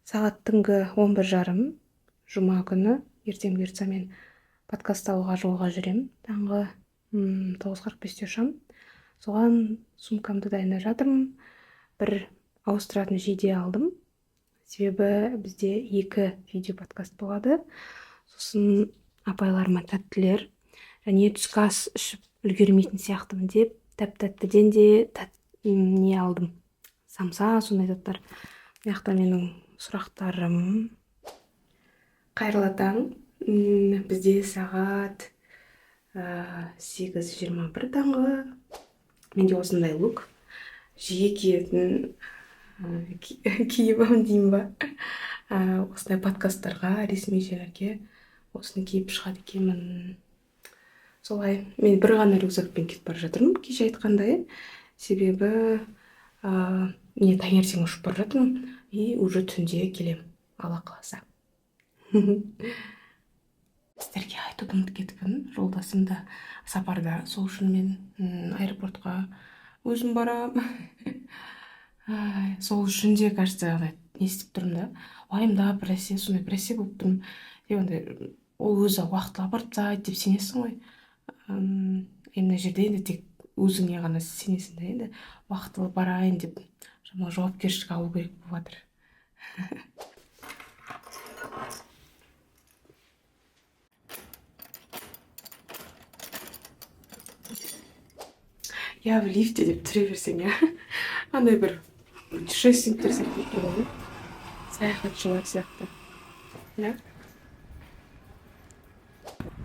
Сағат түнгі 11:30 жұма күні ертең бұйыртса мен подкаст алуға жолға жүрем. Таңғы 9:45-те ұшам. Соған сумкамды дайындап жатырмын. Бір ауыстыратын жейде алдым. Себебі бізде 2 видео подкаст болады. Сосын апайларыма тәттілер және түскі ас ішіп үлгермейтін сияқтымын деп тәп-тәттіден де не алдым. Самса, сондай заттар. Мына менің сұрақтарым. Қайырлы таң. Бізде сағат 8:21 таңғы. Менде осындай лук. Жиі киетін киімім деймін ба. Осындай подкасттарға, ресми жерлерге осыны киіп шығады екенмін. Солай, мен бір ғана рюкзакпен кетіп бара жатырмын, кеше айтқандай. Себебі мен таңертең ұшып бара жатырмын и уже түнде келем, Алла қаласа. Сіздерге айтуды ұмытып кетіппін. Жолдасым да сапарда, сол үшін мен аэропортқа өзім барам. Сол үшін де, кажется, не істеп тұрмын да. Уайымдап, сондай біресе болып тұрмын. Ол өзі уақытылы барып тастайды деп сенесің ғой. Мына жерде енді тек өзіңе ғана сенесің да, енді уақытылы барайын деп жауапкершілік алу керек болып жатыр. Я в лифте деп түре берсең, андай бір путешественниктер сияқты тұрады. Саяхатшылар сияқты.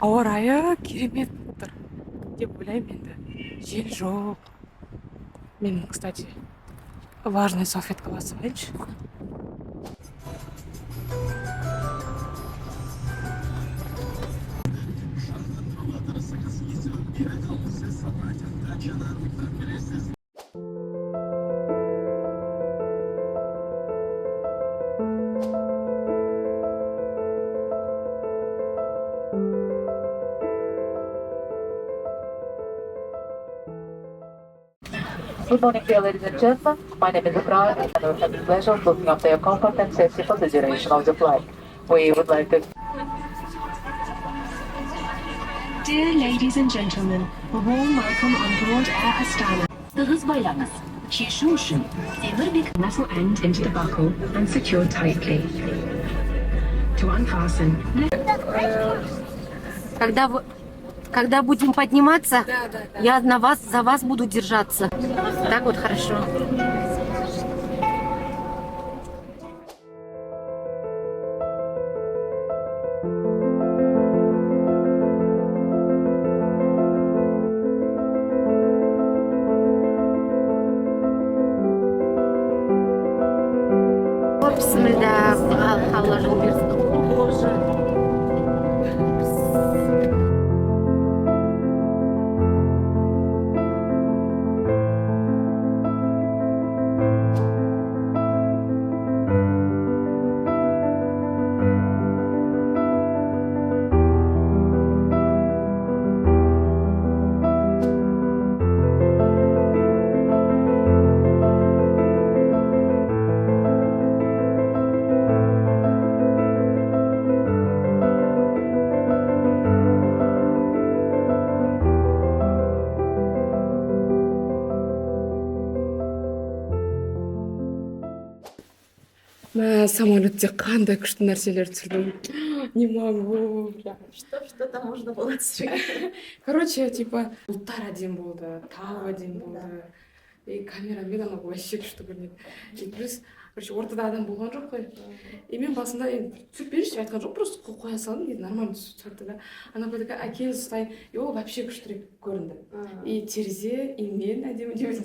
Ауа райы керемет тұр деп ойлаймын енді. Жел жоқ. Мен, кстати, влажный салфетка алып алайыншы. Good morning, dear ladies and gentlemen. My name is Ibrahim, and we have the pleasure of looking after your comfort and safety for the duration of the flight. We would like to... Dear ladies and gentlemen, a warm welcome on board Air Astana. Hız bayramız. Kishushin. Everybig muscle end into the buckle and secure tightly. To unfasten. Когда будем подниматься, я за вас буду держаться. Так вот хорошо. Бисмилля, Алла жол берсін. Самолетте қандай күшті нәрселер түсірдім. Не могу. Что там можно было түсірген? Короче, типа, бұлттар әдем болды, тау әдем болды. И камерамен ана вообще күшті көрінеді. И плюс, ортада адам болған жоқ қой. И мен басында түсіріп берші айтқан жоқ, просто қоя салдым, дейді, нормально түсірді да. Ана қойдыға әкел ұстайын, и ол вообще күштірек көрінді. И терезе, и мен әдемі деп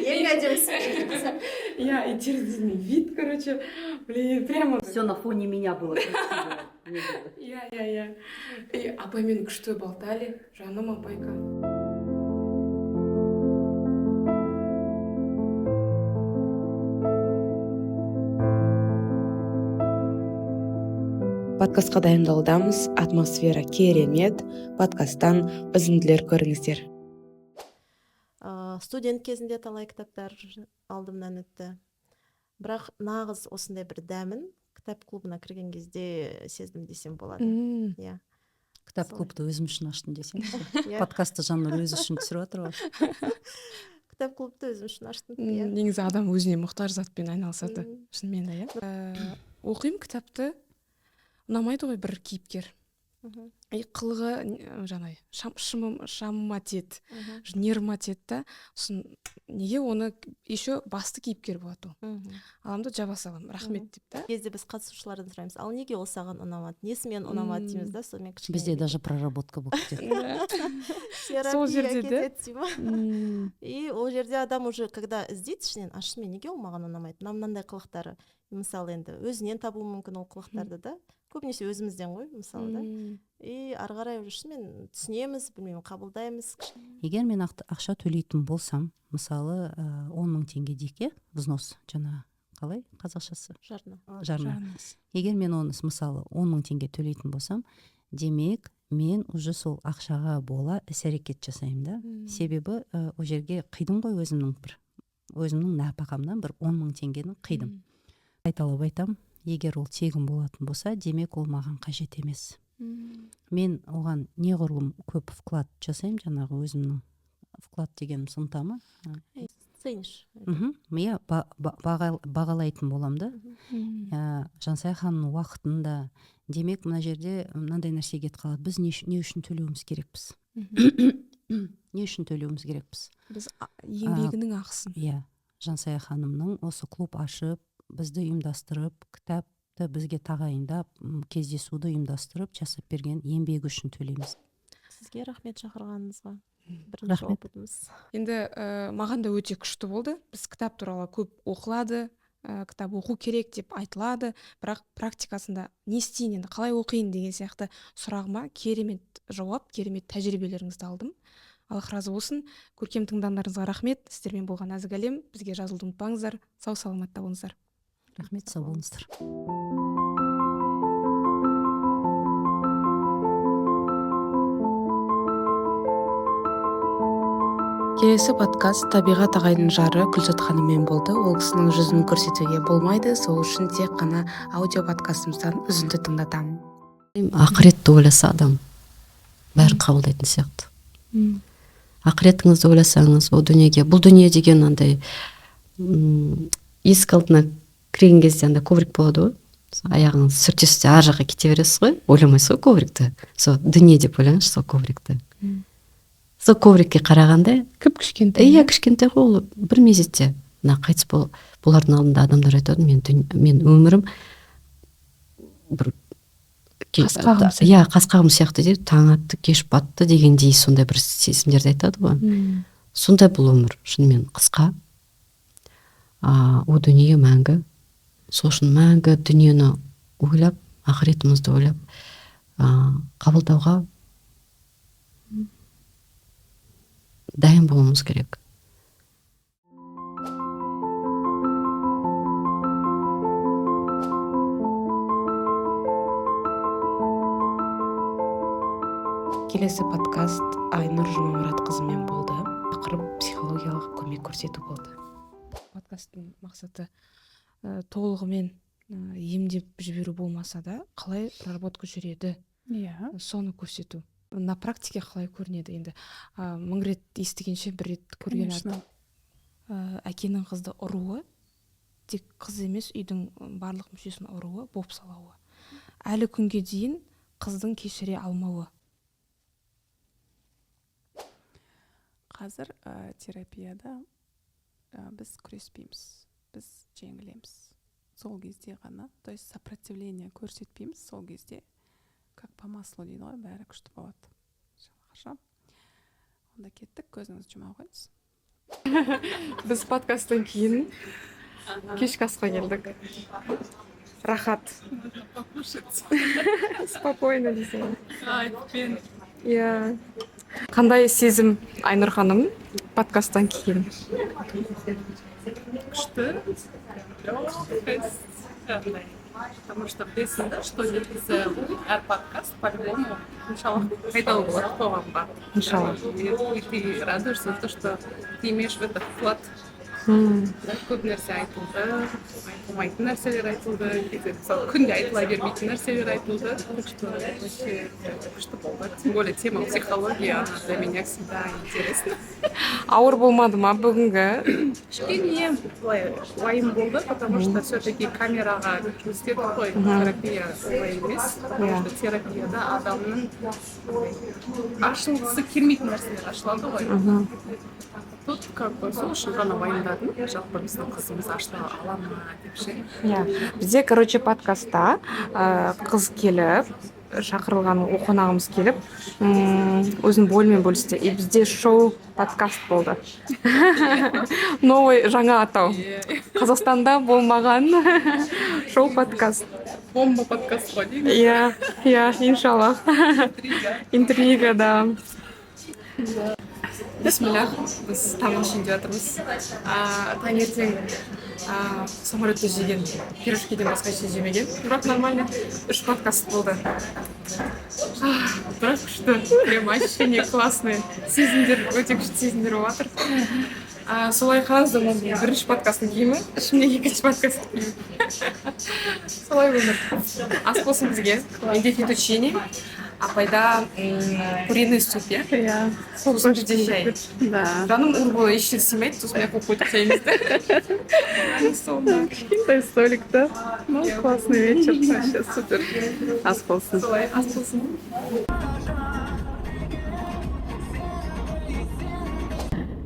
Ең әдемісі. Я и терезный вид, короче, блин, прямо... Все на фоне меня было красиво. Я. И апаймен күшті болтали, жаным апайка. Подкастқа дайындалудамыз. Атмосфера керемет. Подкасттан үзінділер көріңіздер. Студент кезінде талай кітаптар алдымнан өтті. бірақ нағыз осындай бір дәмін кітап клубына кірген кезде сездім десем болады. Мм. Иә. Кітап Солай. клубты өзім үшін аштым десеңші. Иә. Подкастты Жаннұр өзі үшін түсіріп жатыр ғой. Кітап клубты өзім үшін аштым. Иә. Негізі адам өзіне мұқтаж затпен айналысады. Мм. Шынымен де, иә. Оқимын кітапты, ұнамайды ғой бір кейіпкер. Мгм. И қылығы жаңағы шамыма тиеді, Мгм. нервыма тиеді да, сосын неге оны еще басты кейіпкер болады ол. Мгм. Аламын да жаба саламын, рахмет деп та. Кезде біз қатысушылардан сұраймыз, ал неге ол саған ұнамады, несімен ұнамады дейміз да, сонымен кішкене Бізде даже проработка болып кетеді. Сол жерде де. кетеді дей ма? И ол жерде адам уже когда іздейді ішінен, шынымен неге ол маған ұнамайды, мынандай қылықтары, мысалы енді өзінен табуы мүмкін ол қылықтарды да, көбінесе өзімізден ғой мысалы да. И ары қарай уже шынымен түсінеміз, білмеймін, қабылдаймыз. Егер мен ақша төлейтін болсам, мысалы 10 мың теңге дейік, взнос, жаңа қалай қазақшасы? Жарна. Егер мен оны мысалы 10 мың теңге төлейтін болсам, демек мен уже сол ақшаға бола іс-әрекет жасаймын да. Себебі ол жерге қидым ғой өзімнің нәпақамнан бір 10 мың теңгені қидым. Қайталап айтам, егер ол тегін болатын болса, демек ол маған қажет емес. Мен оған неғұрлым көп вклад жасаймын, жаңағы өзімнің вклад дегенім сынтамы. Ценишь. Иә, бағалайтын болам да. Жансая ханымның уақытында, демек мына жерде мынандай нәрсе кетіп қалады. Біз не үшін төлеуіміз керекпіз? Не үшін төлеуіміз керекпіз? Біз еңбегінің ақысын. Иә, Жансая ханымның осы клуб ашып, бізді ұйымдастырып, кітапты бізге тағайындап, кездесуді ұйымдастырып, жасап берген еңбегі үшін төлейміз. Сізге рахмет шақырғаныңызға. Бірінші Рахмет. опытымыз. Енді маған да өте күшті болды. Біз кітап туралы көп оқылады, кітап оқу керек деп айтылады, бірақ практикасында не істейін енді, қалай оқиын деген сияқты сұрағыма керемет жауап, керемет тәжірибелеріңізді алдым. Аллах разы болсын. Көркем тыңдармандарыңызға рахмет. Сіздермен болған нәзік әлем. Бізге жазылуды ұмытпаңыздар. Сау саламатта болыңыздар. Рахмет, сау болыңыздар. Келесі подкаст табиғат ағайдың жары Гүлзат ханыммен болды. Ол кісінің жүзін көрсетуге болмайды, сол үшін тек қана аудио подкастымыздан үзінді тыңдатамын. Ақыретті ойласа адам бәрін қабылдайтын сияқты. Ақыретіңізді ойласаңыз, бұл дүние деген андай есік алдына кірген кезде андай коврик болады ғой. Аяғыңыз сүртесіз ар жаққа кете бересіз ғой, ойламайсыз ғой коврикті. Сол дүние деп ойлаңызшы, сол коврикті. Сол коврикке қарағанда Кішкентай. Иә, кішкентай ғой, ол бір мезетте қайтыс бұлардың алдында адамдар айтады, мен өмірім бір қасқағым сияқты дейді, таң атты, кеш батты дегендей сондай бір сезімдерді айтады ғой. Сондай бұл өмір, шынымен қысқа, о дүние мәңгі. Сол үшін мәңгі дүниені ойлап, ақыретімізді ойлап, қабылдауға дайын болуымыз керек. Келесі подкаст Айнұр Жұмамұратқызымен болды. Тақырып психологиялық көмек көрсету болды. Подкасттың мақсаты толығымен емдеп жіберу болмаса да, қалай проработка жүреді, соны көрсету. На практике қалай көрінеді енді. Мың рет естігенше бір рет көрген адам. Әкенің қызды ұруы, тек қыз емес, үйдің барлық мүшесін ұруы, боп салауы. Әлі күнге дейін қыздың кешіре алмауы. Қазір терапияда біз күреспейміз, біз жеңілеміз. Сол кезде ғана, то есть сопротивление көрсетпейміз, сол кезде как по маслу дейді ғой, бәрі күшті болады. Хорошо. Онда кеттік, көзіңізді жұма қойыңыз. Біз подкасттан кейін кешкі асқа келдік. Рахат. Спокойно десең. Иә. Қандай сезім, Айнұр ханым, подкасттан кейін? Күшті. Потому что білесің да, что негізі әр подкаст по-любому иншаллах пайдалы болады қоғамға. Иншаллах. И ты радуешься за то, что ты имеешь в это вклад көп нәрсе айтылды, айтылмайтын нәрселер айтылды, кейде мысалы күнде айтыла бермейтін нәрселер айтылды. Так что вообще күшті болды. Тем более тема психология, она для меня всегда интересна. Ауыр болмады ма бүгінгі? Кішкене былай уайым болды, потому что все-таки камераға көрсетеді ғой, терапия олай емес. Потому что терапияда адамның ашылғысы келмейтін нәрселер ашылады ғой. Тут как бы сол үшін ғана уайымдадым. Жалпы біздің қызымыз ашыла ала ма деп ше. Бізде, короче, подкастта қыз келіп, шақырылған қонағымыз келіп, өзінің бойымен бөлісті. И бізде шоу подкаст болды. Новый жаңа атау. Қазақстанда болмаған шоу подкаст. Бомба подкаст қой деймін. Иә, иншаллах. Интрига, да. Бисмиллах, біз тамақ ішінде жатырмыз. Таңертең самолетте жеген пирожкиден басқа ештеңе жемеген. Бірақ нормально, 3 подкаст болды. Бірақ күшті, прям ощущение классное. Сезімдер, өте күшті сезімдер болып жатыр. Солай қараңыздар, мен бірінші подкасттың киімі, ішімде екінші подкасттың киімі. Солай өмір. Ас болсын бізге. Менде фетучини. Апайда куриный суп, иә? Сосын жерде шай. Жаным ұр болды, ешкім сыймайды, сосын мен қойып қойдық шайымызды. Кішкентай столик, да? Ну, классный вечер, вообще супер. Ас болсын. Солай, ас болсын.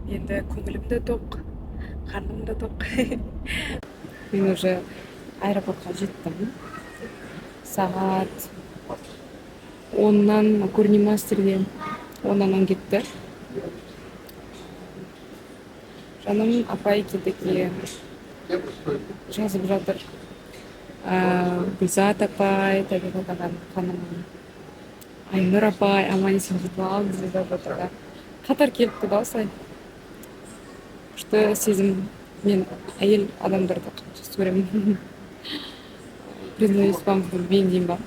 Енді көңілім де тоқ, қарным да тоқ. Мен уже аэропортқа жеттім. Сағат 10-нан Курнимастерде 10-нан кетті. Жаным апай кетеке жазып жатыр. Гүлзат апай, табиғат ағаның ханымы. Айнұр апай, аман есен жетіп алыңыз деп жатыр. Қатар келіпті да осылай. Күшті сезім, мен әйел адамдарды жақсы көремін. Признаюсь вам в любви деймін ба.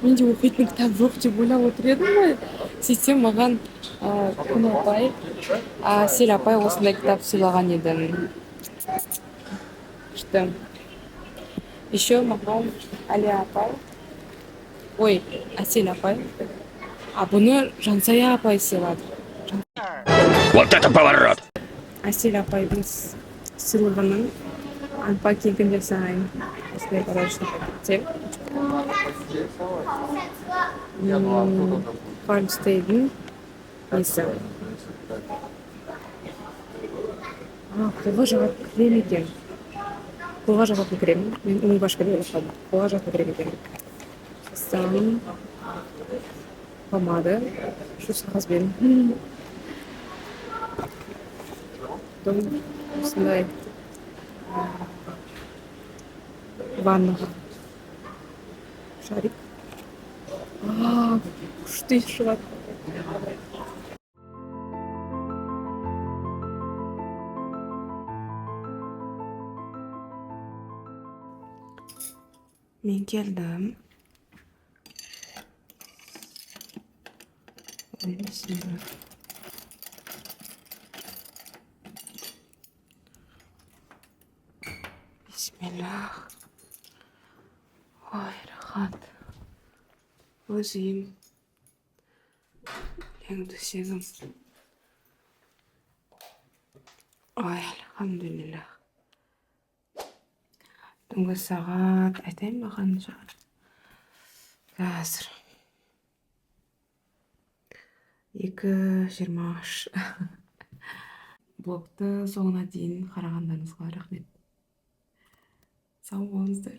Менде оқитын кітап жоқ деп ойлап отыр едім ғой. Сөйтсем маған күн апай, Әсел апай осындай кітап сыйлаған еді. Күшті. Еще маған Әлия апай, ой, Әсел апай, бұны Жансая апай сыйлады. Вот это поворот! Әсел апайдың сыйлығының анпакингін жасайын. Осындай подарочный пакетте. Farmstay'дің несі. Қолға жағатын крем екен. Қолға жағатын крем. Мен оның башқа деп ойлағанмын. Қолға жағатын крем екен. Сосын помада. Шу қағазбен. Осындай ваннаға шарик. Күшті шығады. Мен келдім. Бисмиллах. Ой, рахат. Өз үйім. Ең төсегім. Ой, алхамдулиллах. Түнгі сағат, айтайын маған жағыр. Қазір. 2:23. Блогты соңына дейін қарағандарыңызға рахмет. Сау болыңыздар.